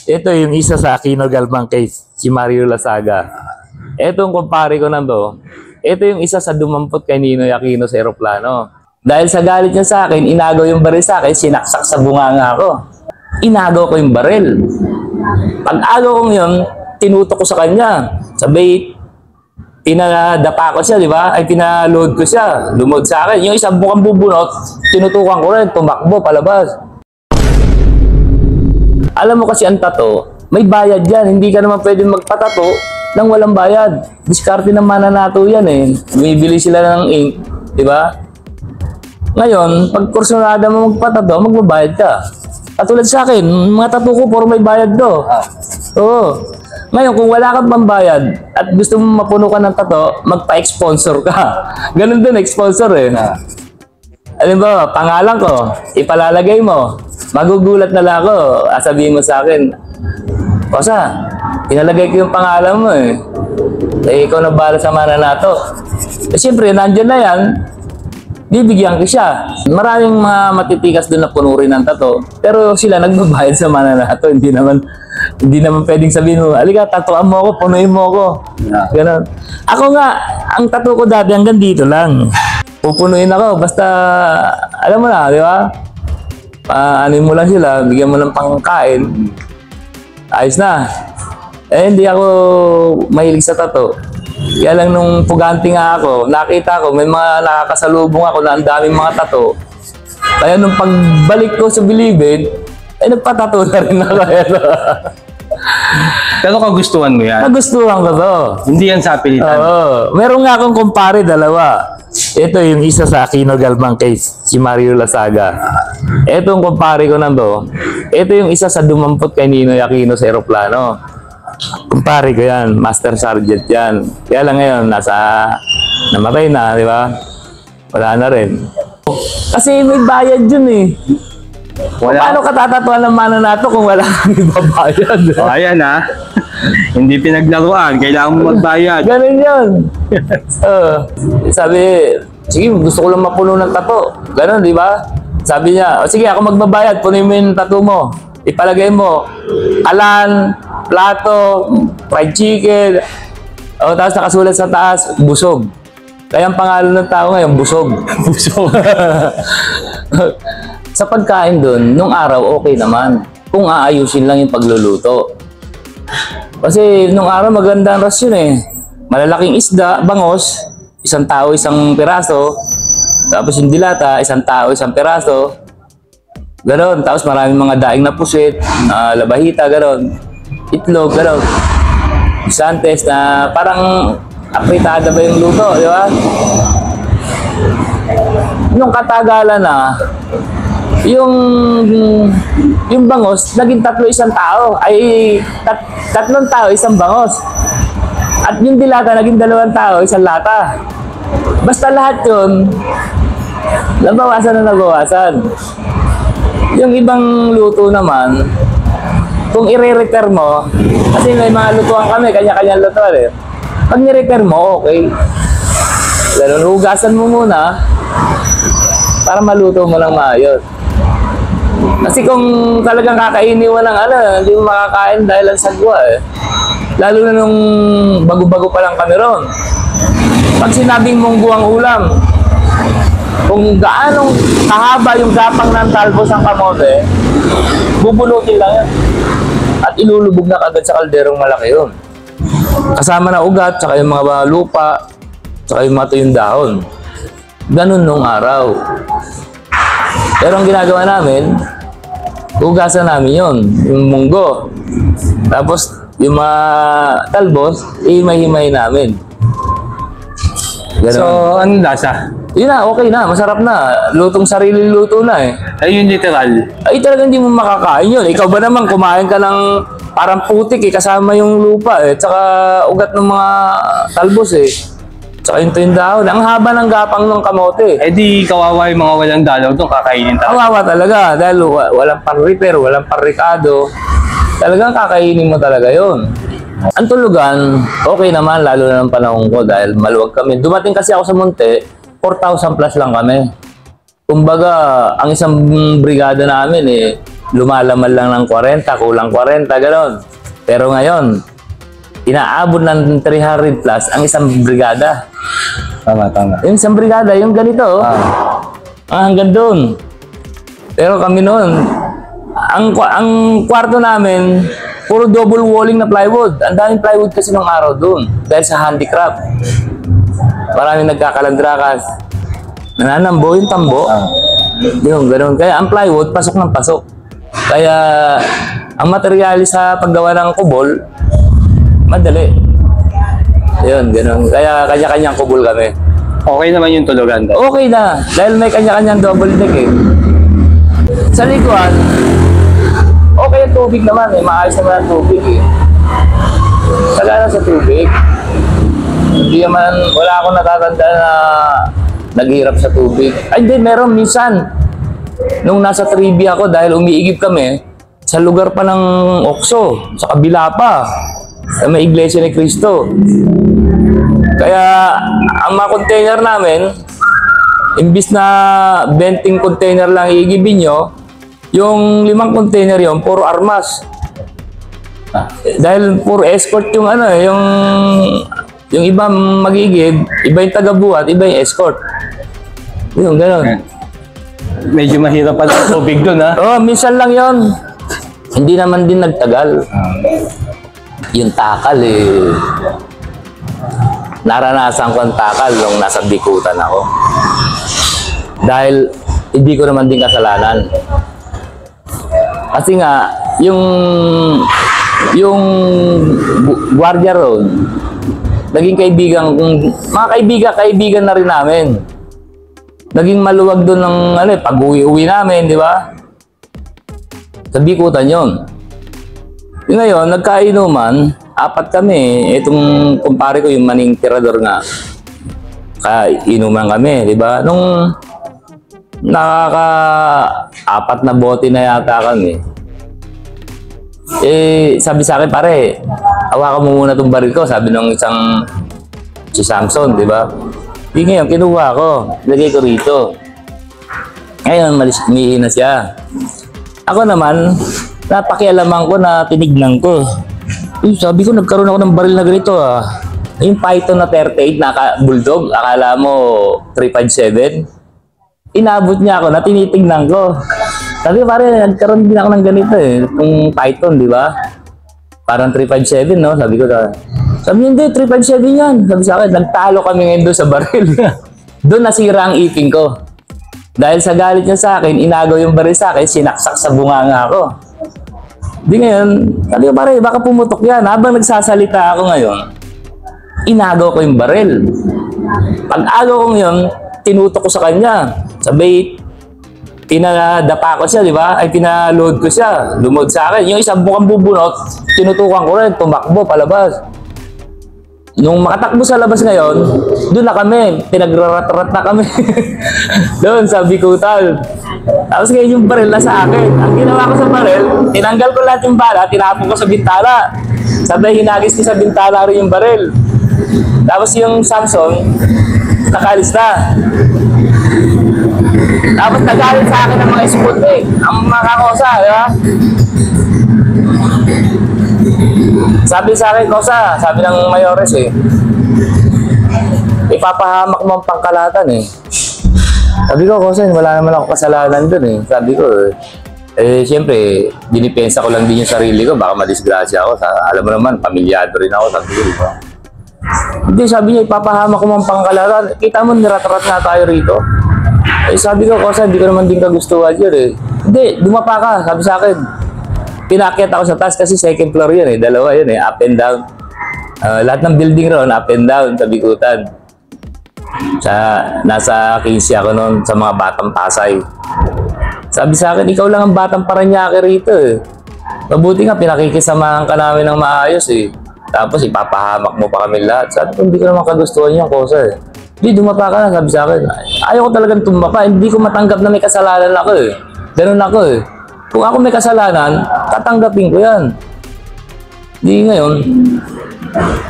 Ito yung isa sa Aquino Galvang case, si Mario Lasaga. Ito yung kumpare ko nando. Ito yung isa sa dumampot kay Ninoy Aquino sa eroplano. Dahil sa galit niya sa akin, inagaw yung baril sa akin, sinaksak sa bunganga ko. Inagaw ko yung baril. Pag-agaw ko yun, tinutok ko sa kanya. Sabi, pinadapa ko siya, di ba? Ay, pinaload ko siya. Lumod sa akin. Yung isang bukang bubunot, tinutukan ko rin, tumakbo, palabas. Alam mo kasi ang tato, may bayad yan. Hindi ka naman pwedeng magpatato nang walang bayad. Diskarte ng mananato yan eh. Bumibili sila ng ink, di ba? Ngayon, pag kursunada mo magpatato, magbabayad ka. Katulad sa akin, mga tato ko, puro may bayad do. Oo. Ngayon, kung wala kang pambayad at gusto mo mapuno ka ng tato, magpa-sponsor ka. Ganun din, sponsor eh. Alam ba, pangalan ko, ipalalagay mo. Magugulat na lang ako. Sabihin mo sa akin, Kosa, inalagay ko yung pangalan mo eh. Eh, ikaw na bahala sa mananato. Eh, siyempre, nandyan na yan. Bibigyan ko siya. Maraming mga matitikas doon na puno rin ng tato. Pero sila nagbabayad sa mananato. Hindi naman pwedeng sabihin mo, alika, tatuan mo ako, punuin mo ako. Ganun. Ako nga, ang tato ko dati hanggang dito lang. Pupunuin ako, basta, alam mo na, di ba? Anin mo lang sila, bigyan mo ng pangkain. Ayos na. Eh, hindi ako mahilig sa tato. Kaya lang nung pugante nga ako, nakita ko, may mga nakakasalubong ako na ang daming mga tato. Kaya nung pagbalik ko sa Bilibid, eh nagpatato na rin ako. Pero kagustuhan mo yan? Nagustuhan ko to. Hindi yan sa pilitan? Oo. Meron nga akong kumpare, dalawa. Ito yung isa sa Aquino Galvang case, si Mario Lasaga. Ito yung kumpare ko nando. Ito yung isa sa dumampot kay Ninoy Aquino sa eroplano. Kumpare ko yan, Master Sergeant yan. Kaya lang ngayon, namatay na, di ba? Wala na rin. Kasi may bayad yun eh. Paano ka tatatuan ng mananato kung wala kang ibabayad? O, ayan ha. Hindi pinaglaruan, kailangan mo magbayad. Ganun yun. Sabi, sige, gusto ko lang mapuno ng tato. Ganun, di ba? Sabi niya, o sige, ako magbabayad, punin mo yung tato mo. Ipalagay mo, Alan, plato, fried chicken. O, tapos nakasulat sa taas, busog. Kaya ang pangalan ng tao ngayon, busog. Busog. Sa pagkain dun, nung araw, okay naman. Kung aayusin lang yung pagluluto. Kasi nung araw, maganda ang rasyon eh. Malalaking isda, bangos, isang tao, isang piraso. Tapos yung dilata, isang tao, isang piraso. Ganon. Tapos maraming mga daing na pusit, labahita, ganon. Itlog, ganon. Santes na parang apritada ba yung luto, di ba? Nung katagalan na, yung bangos, naging tatlo isang tao. Ay, tatlong tao, isang bangos. At yung dilata, naging dalawang tao, isang lata. Basta lahat yun, nabawasan na nabawasan. Yung ibang luto naman, kung i-repair mo, kasi may mga lutuan kami, kanya-kanya lutuan eh. Pag ni-repair mo, okay. Ganun, hugasan mo muna para maluto mo lang maayos. Kasi kung talagang kakainin mo ng hindi mo makakain dahil ang sagwa eh. Lalo na nung bago-bago pa lang kami ron. Pag sinabing munggo ang ulam, kung gaanong kahaba yung gapang ng talbos ng kamote, bubunutin lang yan. At ilulubog na kagad sa kalderong malaki yun. Kasama na ugat, tsaka yung mga lupa, tsaka yung mga tuyong dahon. Ganun nung araw. Pero ang ginagawa namin, hugasan namin yun, yung munggo. Tapos, yung mga talbos, himay-himay namin. Ganun. So, anong lasa? Yun na, okay na, masarap na. Lutong sarili luto na eh. Ay, yung literal. Ay, talagang hindi mo makakain yun. Ikaw ba naman, kumain ka ng parang putik eh, kasama yung lupa eh. Tsaka ugat ng mga talbos eh. Tsaka yung dahon. Ang haba ng gapang ng kamote. Eh di kawawa yung mga walang dalaw doon, kakainin talaga. Kawawa talaga dahil walang pan-repair, walang pan-ricado. Talagang kakainin mo talaga yun. Ang tulugan, okay naman lalo na ng panahon ko dahil maluwag kami. Dumating kasi ako sa Monte, 4,000 plus lang kami. Kumbaga, ang isang brigada namin eh, lumalaman lang ng 40, kulang 40, gano'n. Pero ngayon, inaabot ng 300 plus ang isang brigada. Tama. Yung isang brigada, yung ganito, hanggang doon. Pero kami noon, ang kwarto namin, puro double walling na plywood. Ang daming plywood kasi nung araw doon. Dahil sa handicraft. Maraming nagkakalandrakas. Nananambo yung tambo. Yung ganoon. Kaya ang plywood, pasok ng pasok. Kaya ang materyales sa paggawa ng kubol, madali. Yun, ganoon. Kaya kanya-kanyang kubol kami. Okay naman yung tulugan doon. Okay na. Dahil may kanya-kanyang double deck eh. Sa likuan, okay ang tubig naman eh. Maayos naman ang tubig eh. Sagana sa tubig. Hindi naman, wala akong natatanda na naghihirap sa tubig. Ay, hindi, meron minsan. Nung nasa trivia ako, dahil umiigib kami, sa lugar pa ng Okso, sa kabila pa, sa may Iglesia ni Cristo. Kaya, ang mga container namin, imbis na 20 container lang iigibin nyo, yung 5 container yon puro armas. Dahil puro escort yung ano eh, yung iba magigib, iba yung taga-buhat, iba yung escort. Yung gano'n. Medyo mahirap pala ang tubig doon, ha? Oo, minsan lang yon. Hindi naman din nagtagal. Yung takal eh. Naranasan ko ang takal nung nasa Bikutan ako. Dahil hindi ko naman din kasalanan. Kasi nga, yung guardia road, naging mga kaibigan na rin namin. Naging maluwag doon ng pag-uwi-uwi namin, di ba? Sa Bikutan yun. Yung ngayon, nagkainuman, 4 kami. Itong kumpare ko, yung maning tirador nga. Kainuman kami, di ba? Nung nakaka-4 na bote na yata kami. Eh, sabi sa akin, pare, hawakan mo muna itong baril ko. Sabi nung isang si Samson, di ba? Di ngayon, kinuha ko. Lagay ko rito. Ngayon, umihi na siya. Ako naman, napakialaman ko na tinignan ko. Sabi ko, nagkaroon ako ng baril na ganito ah. Yung Python na 38 na bulldog, akala mo 357. Inabot niya ako na tinitignan ko. Sabi ko, pare, nagkaroon din ako ng ganito eh. Itong Python, di ba? Parang 357, no? Sabi ko, sabi niya, hindi, 357 yan. Sabi sa akin, nagtalo kami ngayon doon sa baril. Doon nasira ang ipin ko. Dahil sa galit niya sa akin, inagaw yung baril sa akin, sinaksak sa bunganga ako. Di ngayon, sabi ko, pare, baka pumutok yan. Habang nagsasalita ako ngayon, inagaw ko yung baril. Pag agaw ko ngayon, tinutok ko sa kanya. Sabi, pinadapa ko siya, di ba? Ay, pinaload ko siya. Lumod sa akin. Yung isang bukang bubunot, tinutukan ko rin, tumakbo, palabas. Nung makatakbo sa labas ngayon, doon na kami. Pinagrarat-rat na kami. Doon, sa Bikutan. Tapos ngayon yung baril na sa akin. Ang ginawa ko sa baril, tinanggal ko lahat yung bala, tinapon ko sa bintana. Sabay, hinagis niya sa bintana rin yung baril. Tapos yung Samsung, nakalis na. Tapos nagalit sa akin ng mga Sputnik, ang mga kosa, di ba? Sabi sa akin, kosa, sabi ng mayores eh, ipapahamak mo ang pangkalatan eh. Sabi ko, kosa, wala naman ako kasalanan dun eh. Sabi ko, siyempre, dinipensa ko lang din yung sarili ko, baka madisgrasya ako. Alam mo naman, pamilyado rin ako, sabi ko, di ba? Hindi, sabi niya, ipapahamak ko ang pangkalatan. Kita mo, nirat-rat na tayo rito. Eh, sabi ko, kosa, hindi ko naman din kagustuhan yun eh. Hindi, dumapa ka, sabi sa akin. Pinakyat ako sa taas kasi second floor yun eh. Dalawa yun eh, up and down. Lahat ng building ron, up and down, sa Bikutan. Nasa 15 ako noon sa mga Batang Pasay. Sabi sa akin, ikaw lang ang Batang Paranaque rito eh. Mabuti nga, pinakikisamahan ka namin ng maayos eh. Tapos ipapahamak mo pa kami lahat. Sabi ko, hindi ko naman kagustuhan yung kosa eh. Hindi, dumapa ka na, sabi sa akin. Ayaw ko talagang tumapa. Hindi ko matanggap na may kasalanan ako eh. Ganun ako eh. Kung ako may kasalanan, tatanggapin ko yan. Hindi ngayon,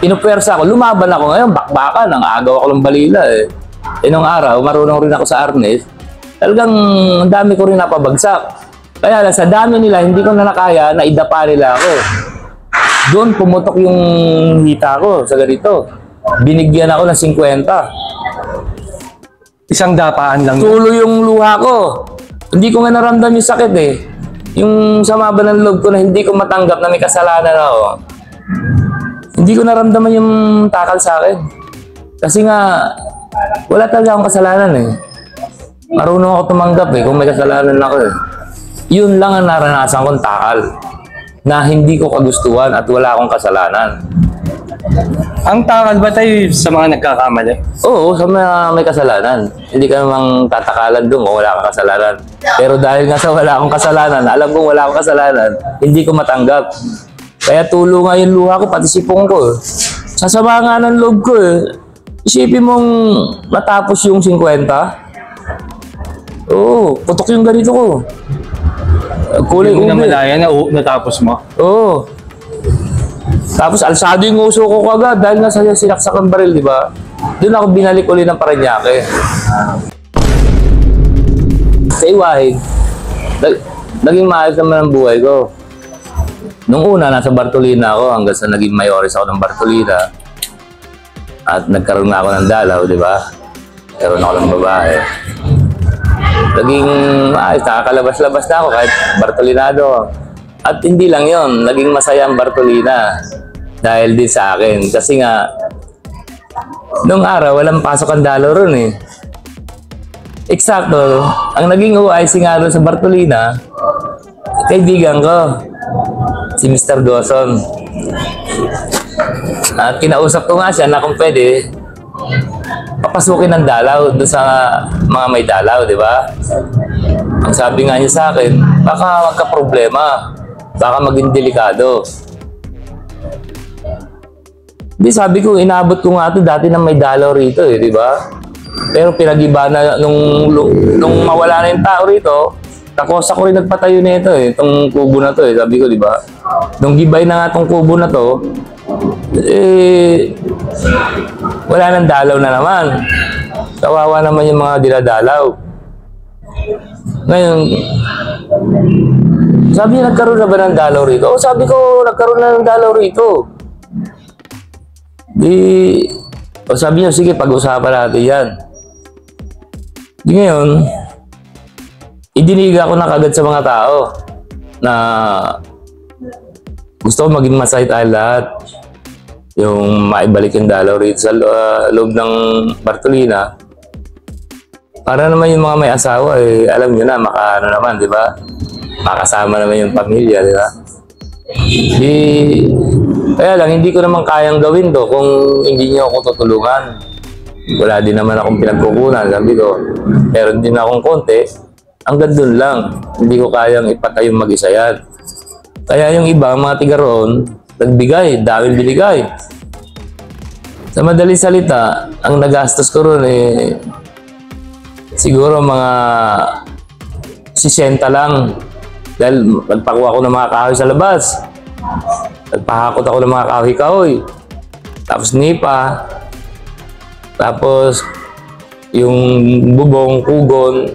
pinupwersa ako. Lumaban ako ngayon, bakbakan. Ang agaw ako ng balila eh. Nung araw, marunong rin ako sa arnes. Talagang ang dami ko rin napabagsak. Kaya lang, sa dami nila, hindi ko na nakaya na idapa nila ako. Doon pumutok yung hita ko sa ganito. Binigyan ako ng 50. Isang dapaan lang. Tuloy yung luha ko. Hindi ko nga naramdam yung sakit eh. Yung sama ba ng loob ko na hindi ko matanggap na may kasalanan ako. Hindi ko naramdaman yung takal sa akin. Kasi nga, wala talaga akong kasalanan eh. Marunong ako tumanggap eh kung may kasalanan ako eh. Yun lang ang naranasan kong takal. Na hindi ko kagustuhan at wala akong kasalanan. Ang takal ba tayo sa mga nagkakamali? Oo, sa mga may kasalanan. Hindi ka namang tatakalan doon kung wala kang kasalanan. Pero dahil nga sa wala akong kasalanan, alam kong wala akong kasalanan, hindi ko matanggap. Kaya tulo nga yung luha ko, pati sipong ko. Sasama nga ng loob ko eh. Isipin mong matapos yung 50. Oo, putok yung ganito ko. Kulay Hindi mo na ube. malaya na natapos mo. Oo. Tapos alsado yung uso ko agad dahil nga sa sinaksak ng baril, di ba? Doon ako binalik ulit ng Parañaque. Sa Iwahig, naging maayos naman ang buhay ko. Nung una, nasa Bartolina ako hanggang sa naging mayores ako ng Bartolina. At nagkaroon na ako ng dalaw, di ba? Nagkaroon ako ng babae. Naging maayos, nakakalabas-labas na ako kahit Bartolinado. At hindi lang yon, naging masaya ang Bartolina dahil din sa akin. Kasi nga, nung araw, walang pasok ang dalaw ron eh. Eksakto, ang naging OIC nga ron sa Bartolina, kaibigan ko, si Mr. Dawson. At kinausap ko nga siya na kung pwede, papasukin ng dalaw doon sa mga may dalaw, di ba? Ang sabi nga niya sa akin, baka magka-problema, baka maging delikado. Di sabi ko, inabot ko nga ito dati na may dalaw rito eh, di ba? Pero pinag-iba na nung mawala na yung tao rito, tapos ako rin nagpatayo nito eh, itong kubo na to eh, sabi ko, di ba? Nung gibay na nga itong kubo na to, wala nang dalaw na naman. Kawawa naman yung mga dinadalaw. Ngayon, sabi niya, nagkaroon na ba ng dalaw rito? O sabi ko, nagkaroon na ng dalaw rito. Sabi niya, sige, pag-usapan natin yan. Di ngayon, idiniga ko na kagad sa mga tao na gusto ko maging masaya tayo lahat. Yung maibalik yung dalaw rito sa loob ng Bartolina. Para naman yung mga may asawa, eh, alam nyo na, makaano naman, di ba? Makasama naman yung pamilya, di ba? Kaya lang, hindi ko naman kayang gawin to kung hindi nyo ako tutulungan. Wala din naman akong pinagkukunan, sabi ko. Meron din akong konti, hanggang dun lang. Hindi ko kayang ipatay yung mag-isa yan. Kaya yung iba, mga tiga roon, nagbigay, daming binigay. Sa madaling salita, ang nagastos ko roon eh, siguro mga 60 lang. Dahil nagpakuha ko ng mga kahoy sa labas. Nagpahakot ako ng mga kahoy-kahoy. Tapos nipa. Tapos yung bubong, kugon.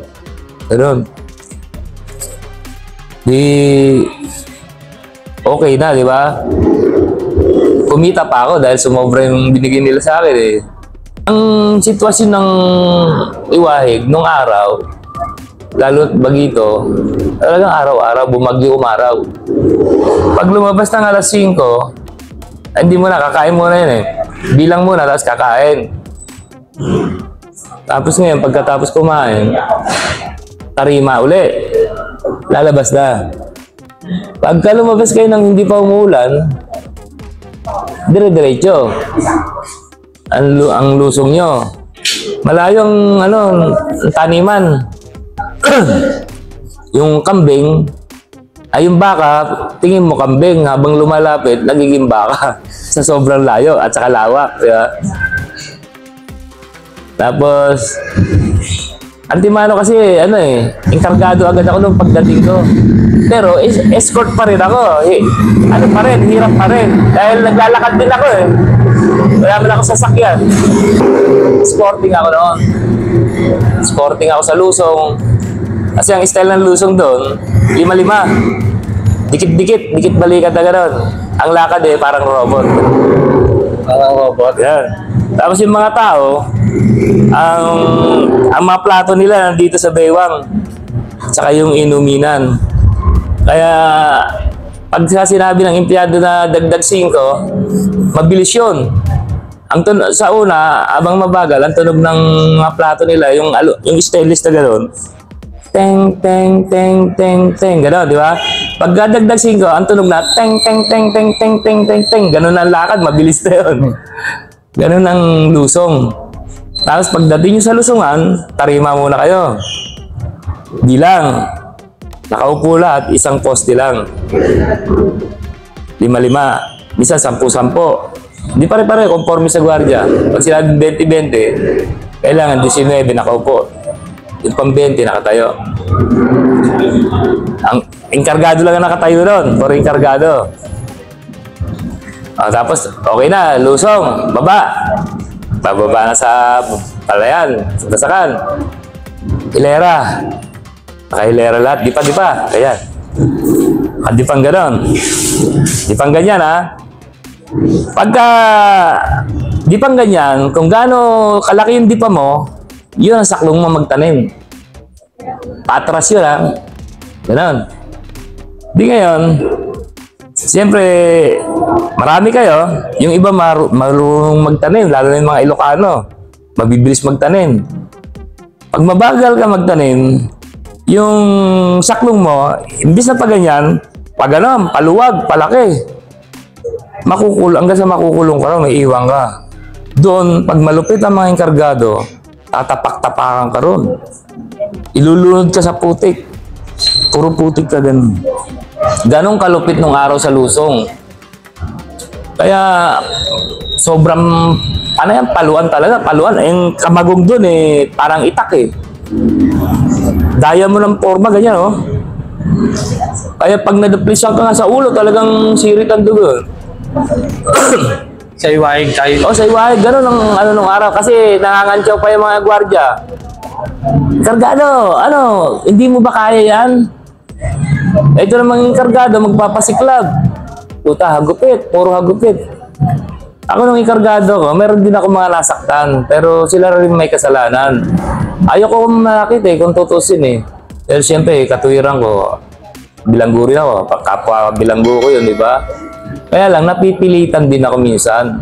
Ganun. Okay na, di ba? Kumita pa ako dahil sumobra yung binigay nila sa akin eh. Ang sitwasyon ng Iwahig nung araw, lalo't Bagito, talagang araw-araw, bumagyo umaraw. Pag lumabas ng alas 5, hindi mo na, kakain muna yun eh. Bilang muna, tapos kakain. Tapos ngayon, pagkatapos kumain, tarima uli. Lalabas na. Pagka lumabas kayo ng hindi pa umuulan, dire-diretso. Ang lusong nyo. Malayong taniman. Yung kambing, ay yung baka, tingin mo kambing, habang lumalapit, nagiging baka sa sobrang layo at saka lawak. Diba? Tapos, Antimano kasi, inkargado agad ako nung pagdating ko. Pero, escort pa rin ako. Hirap pa rin. Dahil naglalakad din ako eh. Wala man ako sasakyan. Escorting ako noon. Escorting ako sa Lusong. Kasi ang style ng lusong doon, 5-5. Dikit-dikit, dikit balikat na gano'n. Ang lakad parang robot. Parang robot. Yan. Tapos yung mga tao, ang mga plato nila nandito sa baywang. Tsaka yung inuminan. Kaya, pag sinabi ng empleyado na dagdag 5, mabilis yun. Sa una, abang mabagal, ang tunog ng mga plato nila, yung stainless na gano'n, teng, teng, teng, teng, teng, gano'n, di ba? Pag dagdag 5, ang tunog na teng, teng, teng, teng, teng, teng, teng, teng, gano'n ang lakad, mabilis na yun. Gano'n ang lusong. Tapos pagdating nyo sa lusungan, tarima muna kayo. Bilang, nakaupo lahat, isang poste lang. 5-5, minsan 10-10. Hindi pare-pare, conforme sa gwardiya. Pag sinabi 20-20, kailangan 19 nakaupo. Yung pang 20 nakatayo. Ang enkargado lang ang nakatayo doon. Puro enkargado. Tapos, okay na, lusong, baba. Bababa na sa palayan, sa tasakan. Hilera. Nakahilera lahat. Di pa. Ayan. At di pang ganon. Di pang ganyan, ha? Pagka di pang ganyan, kung gaano kalaki yung dipa mo, yun ang saklong mo magtanim. Patras yun, ha? Ganon. Di ngayon, siyempre, marami kayo. Yung iba marunong magtanim, lalo na yung mga Ilocano. Mabibilis magtanim. Pag mabagal ka magtanim, yung saklong mo, imbis na pa ganyan, pag ano, paluwag, palaki. Hanggang sa makukulong ka ron, may iwan ka. Doon, pag malupit ang mga enkargado, tatapak-tapakan ka ron. Ilulunod ka sa putik. Puro putik ka ganun. Ganong kalupit nung araw sa lusong. Kaya, sobrang, ano yan, paluan talaga, paluan. Yung kamagong doon parang itak Daya mo ng forma, ganyan Kaya pag nadeplisyan ka nga sa ulo, talagang sirit ang dugo. Sa iwahig tayo. Sa iwahig, ganun ang nung araw. Kasi nangangantyaw pa yung mga gwardiya. Kargado, hindi mo ba kaya yan? Ito namang kargado, magpapasiklab. Puta, hagupit, puro hagupit. Ako nung ikargado ko, meron din ako mga nasaktan. Pero sila rin may kasalanan. Ayoko manakit kung tutusin Pero siyempre, katuwiran ko, bilanggo rin ako. Kapwa bilanggo ko yun, di ba? Kaya lang, napipilitan din ako minsan.